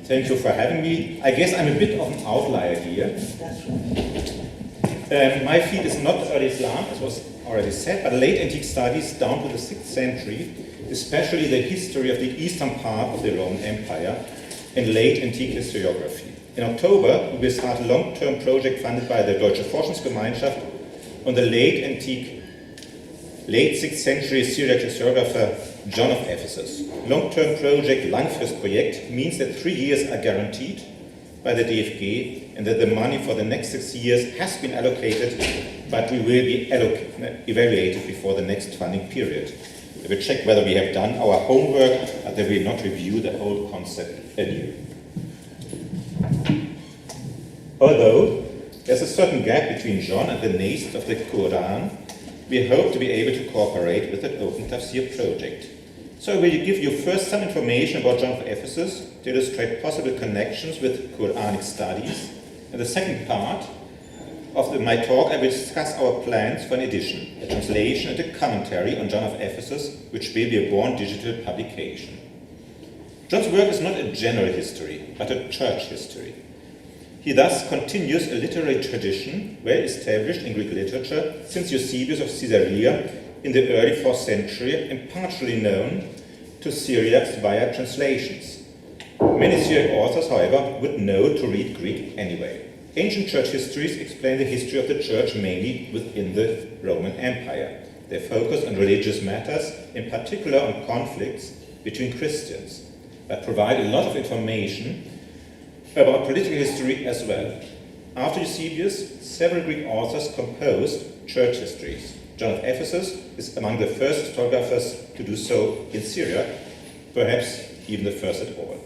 Thank you for having me. I guess I'm a bit of an outlier here. My field is not early Islam, as was already said, but late antique studies down to the 6th century, especially the history of the eastern part of the Roman Empire and late antique historiography. In October, we will start a long-term project funded by the Deutsche Forschungsgemeinschaft on the late 6th century Syriac historiographer John of Ephesus. Long-term project, Langfristprojekt, means that 3 years are guaranteed by the DFG and that the money for the next 6 years has been allocated, but we will be evaluated before the next funding period. We will check whether we have done our homework, but they will not review the whole concept anew. Although there's a certain gap between John and the Nasr of the Quran, we hope to be able to cooperate with the Open Tafsir project. So I will give you first some information about John of Ephesus to illustrate possible connections with Quranic studies. In the second part of my talk, I will discuss our plans for an edition, a translation and a commentary on John of Ephesus, which will be a born digital publication. John's work is not a general history, but a church history. He thus continues a literary tradition well established in Greek literature since Eusebius of Caesarea in the early 4th century and partially known to Syriacs via translations. Many Syriac authors, however, would know to read Greek anyway. Ancient church histories explain the history of the church mainly within the Roman Empire. They focus on religious matters, in particular on conflicts between Christians, but provide a lot of information about political history as well. After Eusebius, several Greek authors composed church histories. John of Ephesus is among the first historiographers to do so in Syriac, perhaps even the first at all.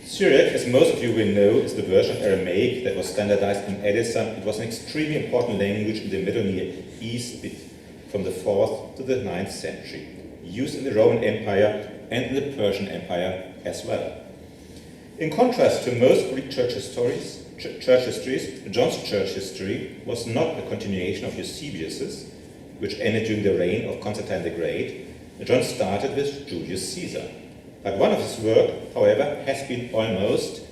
Syriac, as most of you will know, is the version of Aramaic that was standardized in Edessa. It was an extremely important language in the Middle Near East from the 4th to the 9th century, used in the Roman Empire and in the Persian Empire as well. In contrast to most Greek church histories, John's church history was not a continuation of Eusebius's, which ended during the reign of Constantine the Great. John started with Julius Caesar. But one of his work, however, has been almost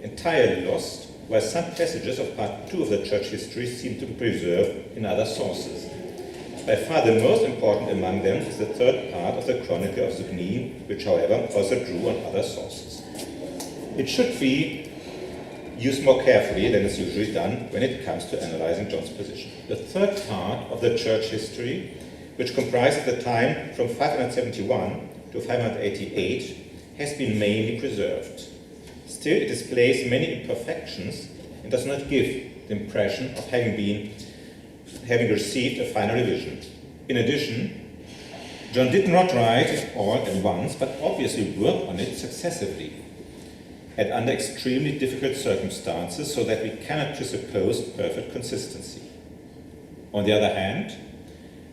entirely lost, while some passages of part 2 of the church history seem to be preserved in other sources. By far the most important among them is the 3rd part of the Chronicle of Zugnin, which, however, also drew on other sources. It should be used more carefully than is usually done when it comes to analyzing John's position. The 3rd part of the church history, which comprises the time from 571 to 588, has been mainly preserved. Still, it displays many imperfections and does not give the impression of having received a final revision. In addition, John did not write it all at once, but obviously worked on it successively and under extremely difficult circumstances, so that we cannot presuppose perfect consistency. On the other hand,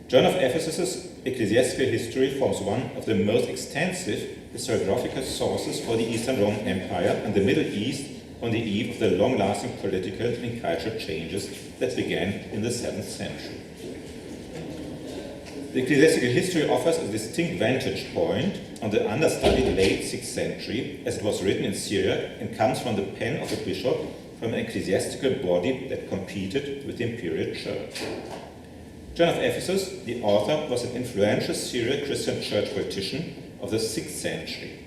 John of Ephesus' ecclesiastical history forms one of the most extensive historiographical sources for the Eastern Roman Empire and the Middle East on the eve of the long-lasting political and cultural changes that began in the 7th century. The ecclesiastical history offers a distinct vantage point on the understudied late 6th century, as it was written in Syriac and comes from the pen of a bishop from an ecclesiastical body that competed with the imperial church. John of Ephesus, the author, was an influential Syriac Christian church politician of the 6th century.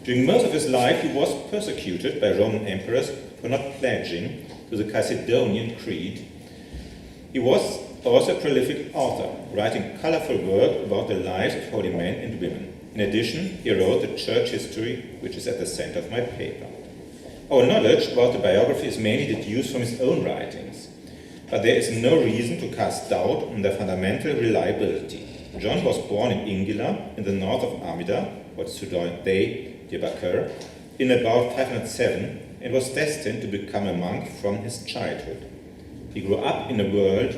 During most of his life, he was persecuted by Roman emperors for not pledging to the Chalcedonian Creed. He was also a prolific author, writing colorful work about the lives of holy men and women. In addition, he wrote the church history, which is at the center of my paper. Our knowledge about the biography is mainly deduced from his own writings, but there is no reason to cast doubt on their fundamental reliability. John was born in Ingila, in the north of Amida, what's today Diyarbakir, in about 507, and was destined to become a monk from his childhood. He grew up in a world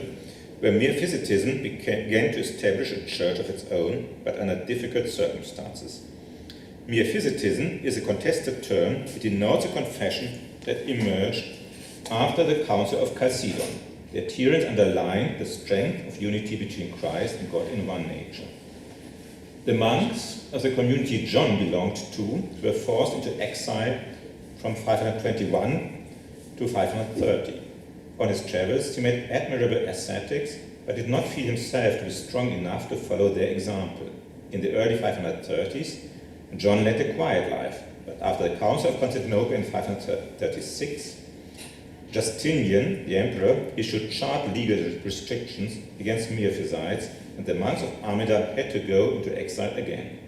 where Miaphysitism began to establish a church of its own, but under difficult circumstances. Miaphysitism is a contested term. It denotes a confession that emerged after the Council of Chalcedon. The adherents underline the strength of unity between Christ and God in one nature. The monks of the community John belonged to were forced into exile from 521 to 530. On his travels, he made admirable ascetics, but did not feel himself to be strong enough to follow their example. In the early 530s, John led a quiet life, but after the Council of Constantinople in 536, Justinian, the emperor, issued sharp legal restrictions against Miaphysites, and the monks of Amida had to go into exile again.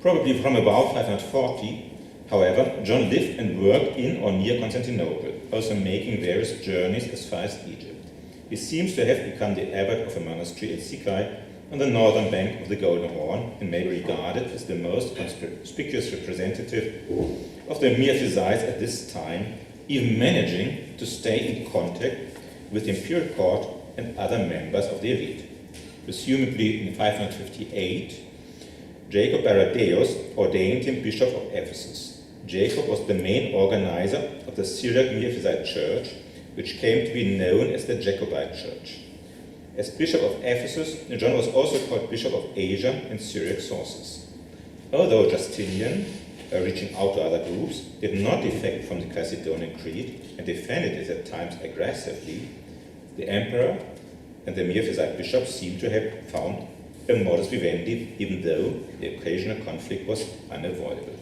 Probably from about 540, however, John lived and worked in or near Constantinople, also making various journeys as far as Egypt. He seems to have become the abbot of a monastery at Sikai on the northern bank of the Golden Horn, and may be regarded as the most conspicuous representative of the Miaphysites at this time, even managing to stay in contact with the imperial court and other members of the elite. Presumably in 558, Jacob Baradeus ordained him bishop of Ephesus. Jacob was the main organizer of the Syriac Miaphysite church, which came to be known as the Jacobite church. As bishop of Ephesus, John was also called bishop of Asia in Syriac sources. Although Justinian, reaching out to other groups, did not defect from the Chalcedonian Creed and defended it at times aggressively, the emperor and the Miaphysite bishops seem to have found a modus vivendi, even though the occasional conflict was unavoidable.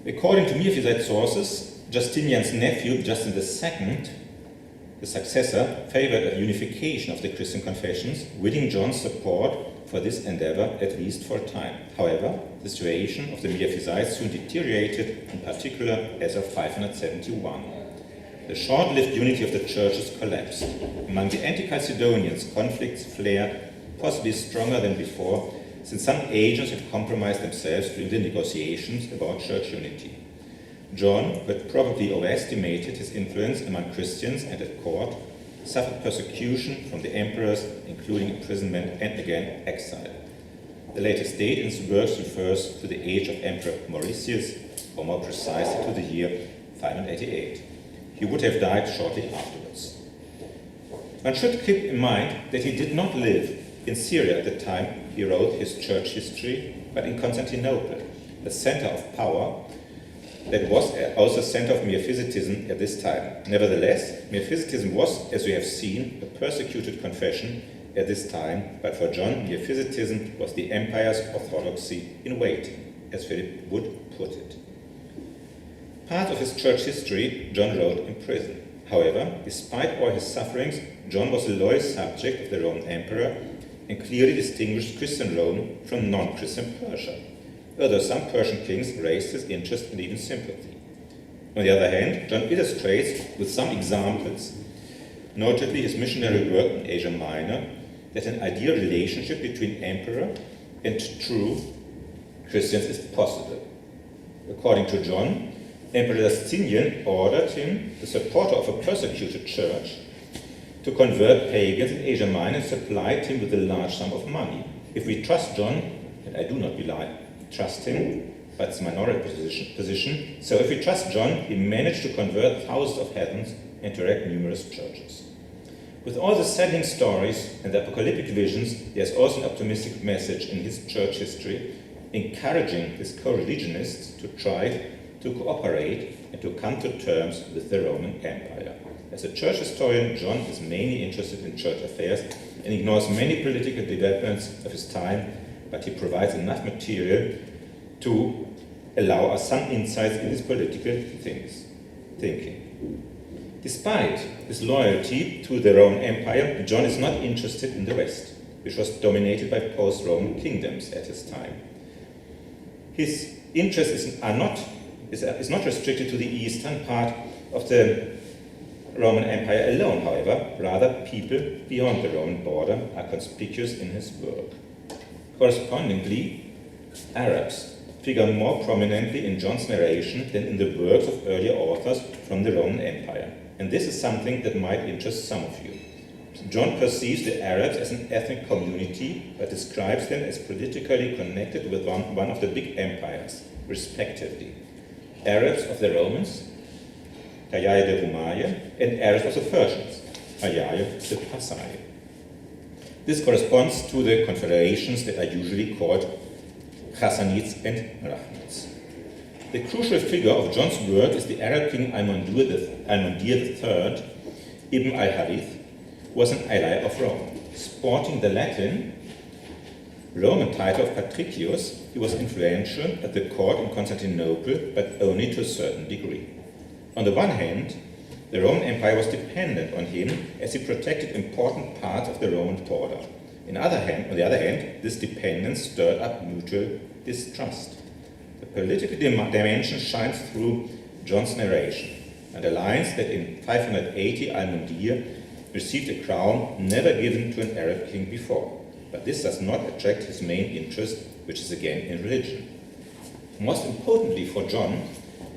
According to Miaphysite sources, Justinian's nephew, Justin II, the successor, favored a unification of the Christian confessions, winning John's support for this endeavor, at least for a time. However, the situation of the Miaphysites soon deteriorated, in particular as of 571. The short-lived unity of the churches collapsed. Among the anti-Chalcedonians, conflicts flared, possibly stronger than before, since some agents had compromised themselves during the negotiations about church unity. John, who had probably overestimated his influence among Christians and at court, suffered persecution from the emperors, including imprisonment and again exile. The latest date in his works refers to the age of Emperor Mauritius, or more precisely to the year 588. He would have died shortly afterwards. One should keep in mind that he did not live in Syria at the time he wrote his church history, but in Constantinople, the center of power that was also a center of Miaphysitism at this time. Nevertheless, Miaphysitism was, as we have seen, a persecuted confession at this time, but for John, Miaphysitism was the empire's orthodoxy in waiting, as Philip would put it. Part of his church history John wrote in prison. However, despite all his sufferings, John was a loyal subject of the Roman emperor and clearly distinguished Christian Rome from non-Christian Persia, although some Persian kings raised his interest and even sympathy. On the other hand, John illustrates with some examples, notably his missionary work in Asia Minor, that an ideal relationship between emperor and true Christians is possible. According to John, Emperor Justinian ordered him, the supporter of a persecuted church, to convert pagans in Asia Minor and supplied him with a large sum of money. If we trust John, and I do not trust him, but it's a minority position, so if we trust John, he managed to convert thousands of heathens and to erect numerous churches. With all the saddening stories and the apocalyptic visions, there's also an optimistic message in his church history, encouraging his co-religionists to try to cooperate and to come to terms with the Roman Empire. As a church historian, John is mainly interested in church affairs and ignores many political developments of his time, but he provides enough material to allow us some insights in his political thinking. Despite his loyalty to the Roman Empire, John is not interested in the West, which was dominated by post-Roman kingdoms at his time. His interest is not restricted to the eastern part of the Roman Empire alone, however. Rather, people beyond the Roman border are conspicuous in his work. Correspondingly, Arabs figure more prominently in John's narration than in the works of earlier authors from the Roman Empire. And this is something that might interest some of you. John perceives the Arabs as an ethnic community, but describes them as politically connected with one of the big empires, respectively. Arabs of the Romans, Kayai de Rumaya, and Arabs of the Persians, AIWG. This corresponds to the confederations that are usually called Hassanids and Rahmids. The crucial figure of John's work is the Arab king Almondir III, Ibn al-Harith, who was an ally of Rome. Sporting the Latin Roman title of Patricius, he was influential at the court in Constantinople, but only to a certain degree. On the one hand, the Roman Empire was dependent on him as he protected important parts of the Roman border. On the other hand, this dependence stirred up mutual distrust. The political dimension shines through John's narration and aligns that in 580 Almondir received a crown never given to an Arab king before. But this does not attract his main interest, which is again in religion. Most importantly for John,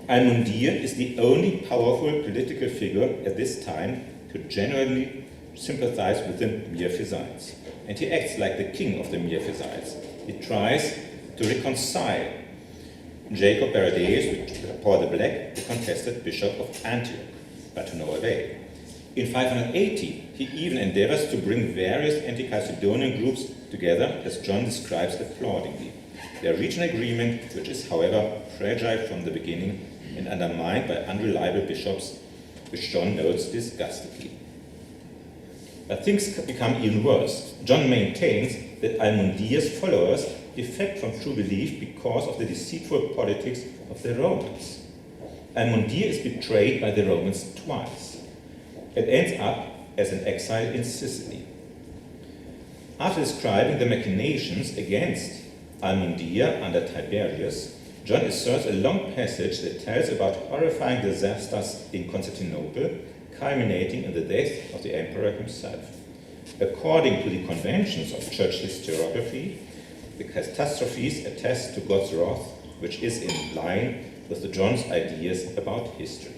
Almondir is the only powerful political figure at this time to genuinely sympathize with the Miaphysites. And he acts like the king of the Miaphysites. He tries to reconcile Jacob Baradeus with Paul the Black, the contested bishop of Antioch, but to no avail. In 580, he even endeavors to bring various anti-Chalcedonian groups together, as John describes applaudingly. They reach an agreement which is, however, fragile from the beginning and undermined by unreliable bishops, which John notes disgustedly. But things become even worse. John maintains that Almondir's followers defect from true belief because of the deceitful politics of the Romans. Almondir is betrayed by the Romans twice and ends up as an exile in Sicily. After describing the machinations against Almondir under Tiberius, John asserts a long passage that tells about horrifying disasters in Constantinople, culminating in the death of the emperor himself. According to the conventions of church historiography, the catastrophes attest to God's wrath, which is in line with John's ideas about history.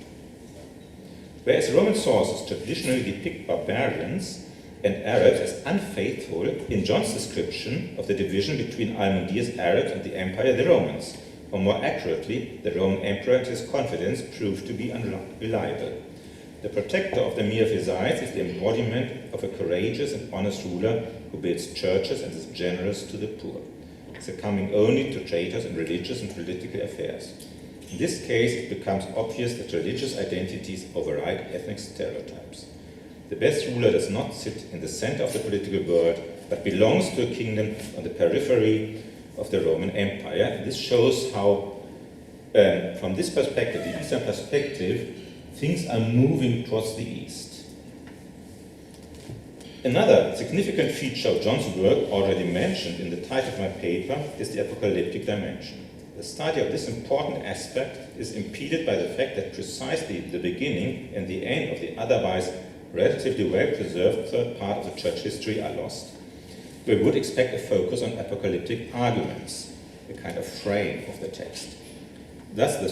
Whereas Roman sources traditionally depict barbarians and Arabs as unfaithful, in John's description of the division between Almondir's Arabs and the Empire, the Romans, or more accurately, the Roman emperor and his confidence, proved to be unreliable. The protector of the Miaphysites is the embodiment of a courageous and honest ruler who builds churches and is generous to the poor, succumbing only to traitors in religious and political affairs. In this case, it becomes obvious that religious identities override ethnic stereotypes. The best ruler does not sit in the center of the political world, but belongs to a kingdom on the periphery of the Roman Empire. This shows how, from this perspective, the Eastern perspective, things are moving towards the East. Another significant feature of John's work, already mentioned in the title of my paper, is the apocalyptic dimension. The study of this important aspect is impeded by the fact that precisely the beginning and the end of the otherwise relatively well-preserved third part of the church history are lost. We would expect a focus on apocalyptic arguments, a kind of frame of the text. Thus, the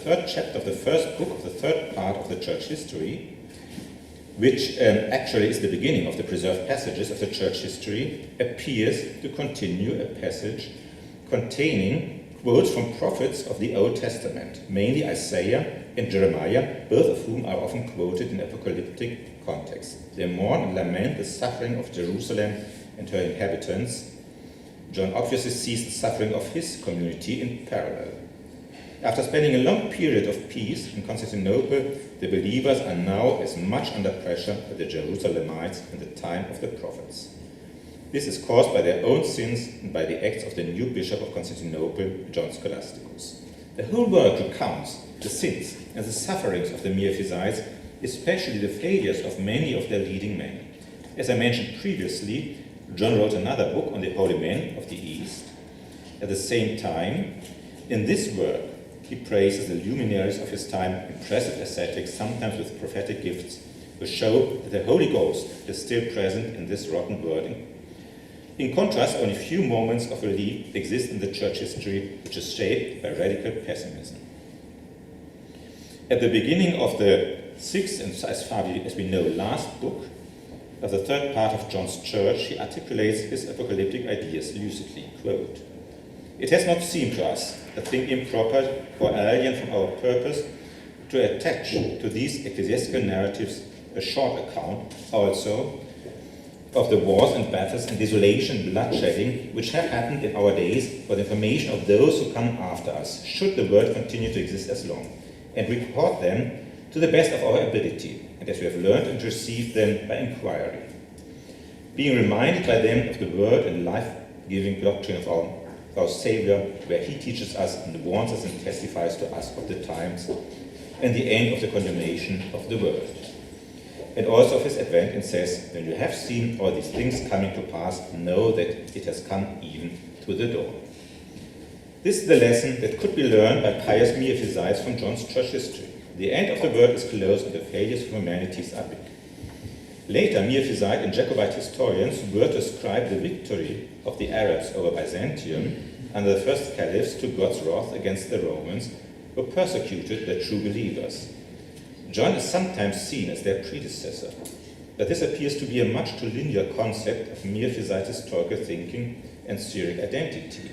third chapter of the first book of the third part of the church history, which actually is the beginning of the preserved passages of the church history, appears to continue a passage containing quotes from prophets of the Old Testament, mainly Isaiah and Jeremiah, both of whom are often quoted in apocalyptic contexts. They mourn and lament the suffering of Jerusalem and her inhabitants. John obviously sees the suffering of his community in parallel. After spending a long period of peace in Constantinople, the believers are now as much under pressure as the Jerusalemites in the time of the prophets. This is caused by their own sins and by the acts of the new bishop of Constantinople, John Scholasticus. The whole work recounts the sins and the sufferings of the Miaphysites, especially the failures of many of their leading men. As I mentioned previously, John wrote another book on the holy men of the East. At the same time, in this work, he praises the luminaries of his time, impressive ascetics, sometimes with prophetic gifts, who show that the Holy Ghost is still present in this rotten world. In contrast, only few moments of relief exist in the church history, which is shaped by radical pessimism. At the beginning of the sixth, and as far as we know, last book of the third part of John's church, he articulates his apocalyptic ideas lucidly. Quote, "It has not seemed to us a thing improper or alien from our purpose to attach to these ecclesiastical narratives a short account also of the wars and battles and desolation and bloodshedding which have happened in our days for the information of those who come after us, should the world continue to exist as long, and report them to the best of our ability, and as we have learned and received them by inquiry, being reminded by them of the word and life-giving doctrine of our Savior, where he teaches us and warns us and testifies to us of the times and the end of the condemnation of the world, and also of his advent, and says, when you have seen all these things coming to pass, know that it has come even to the door. This is the lesson that could be learned by pious Miaphysites from John's church history. The end of the world is close and the failures of humanity are big. Later, Miaphysite and Jacobite historians were to ascribe the victory of the Arabs over Byzantium under the first caliphs to God's wrath against the Romans, who persecuted the true believers. John is sometimes seen as their predecessor, but this appears to be a much too linear concept of Miaphysite historical thinking and Syriac identity.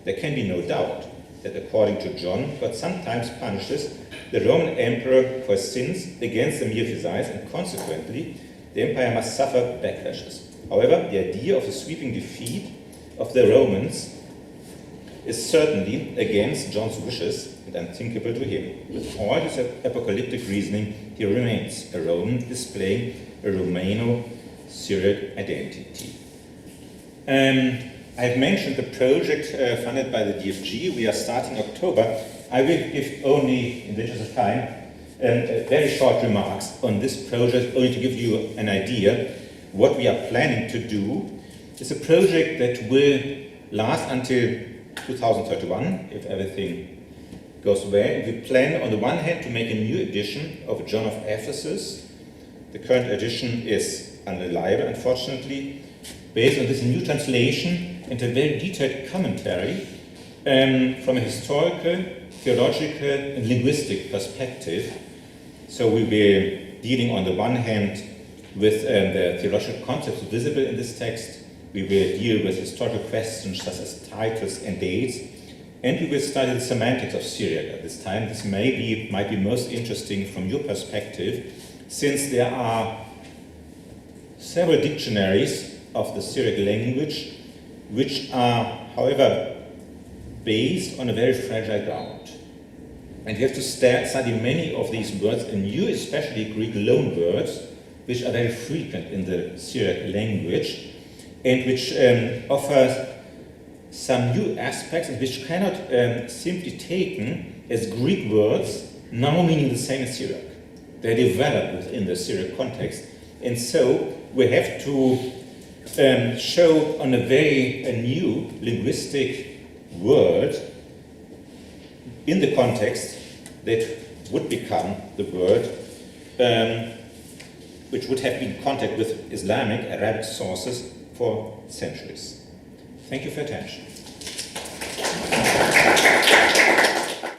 There can be no doubt that according to John, God sometimes punishes the Roman emperor for sins against the Miaphysites, and consequently the empire must suffer backlashes. However, the idea of a sweeping defeat of the Romans is certainly against John's wishes and unthinkable to him. With all his apocalyptic reasoning, he remains a Roman displaying a Romano-Syriac identity. I've mentioned the project funded by the DFG. We are starting October. I will give only, in the interest of time, very short remarks on this project, only to give you an idea what we are planning to do. It's a project that will last until 2031, if everything goes well. We plan, on the one hand, to make a new edition of John of Ephesus. The current edition is unreliable, unfortunately, based on this new translation and a very detailed commentary from a historical, theological, and linguistic perspective. So we will be dealing, on the one hand, with the theological concepts visible in this text. We will deal with historical questions such as titles and dates, and we will study the semantics of Syriac at this time. This might be most interesting from your perspective, since there are several dictionaries of the Syriac language which are, however, based on a very fragile ground. And you have to study many of these words, and new, especially Greek loan words, which are very frequent in the Syriac language, and which offer some new aspects, and which cannot simply taken as Greek words, now meaning the same as Syriac. They develop within the Syriac context, and so we have to show on a very new linguistic word in the context that would become the word which would have been in contact with Islamic, Arabic sources for centuries. Thank you for your attention.